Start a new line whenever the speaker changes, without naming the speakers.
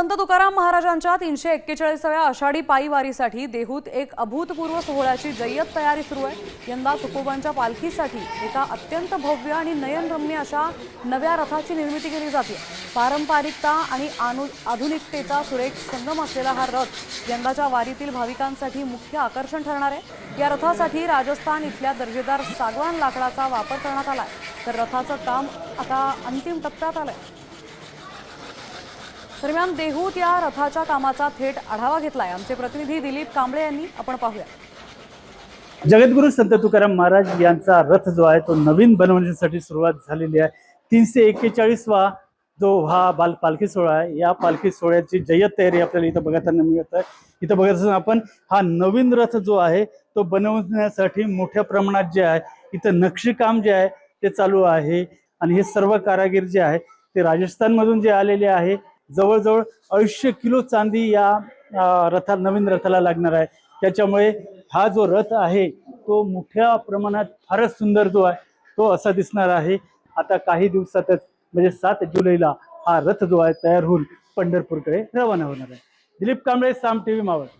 संत तुकाराम महाराजांच्या 341व्या आषाढी पायी वारीसाठी देहूत एक अभूतपूर्व सोहळ्याची जय्यत तयारी सुरू आहे। यंदा तुकोबांच्या पालखीसाठी एका अत्यंत भव्य आणि नयनरम्य अशा नव्या रथाची निर्मिती केली जाते। पारंपरिकता आणि आधुनिकतेचा सुरेख संगम असलेला हा रथ यंदाच्या वारीतील भाविकांसाठी मुख्य आकर्षण ठरणार आहे। या रथासाठी राजस्थान इथल्या दर्जेदार सागवान लाकडाचा वापर करण्यात आलाय, तर रथाचं काम आता अंतिम टप्प्यात आलंय। दरम्यान देहूत या रथाच्या कामाचा थेट आढावा घेतलाय आमचे प्रतिनिधी दिलीप कांबळे यांनी। आपण पाहूया।
जगद्गुरु संत तुकाराम महाराज यांचा रथ जो आहे तो नवीन बनवण्यासाठी सुरुवात झालेली आहे। 341वा जो हा पालखी सोहळा आहे, या पालखी सोहळ्याची जय्यत तयारी आपल्याला इथं बघताना मिळत आहे। इथं बघत आपण हा नवीन रथ जो आहे तो बनवण्यासाठी मोठ्या प्रमाणात जे आहे इथं नक्षीकाम जे आहे ते चालू आहे आणि हे सर्व कारागीर जे आहे ते राजस्थान मधून जे आलेले आहे। जवळजवळ 250 किलो चांदी या नवीन रथाला लागणार आहे। त्याच्यामुळे हा जो रथ आहे तो मोठ्या प्रमाणात फारच सुंदर जो आहे तो असा दिसणार आहे। आता काही दिवसातच म्हणजे 7 जुलैला हा रथ जो आहे तयार होऊन पंढरपूरकडे रवाना होणार आहे। दिलीप कांबळे, साम टीव्ही मावळ।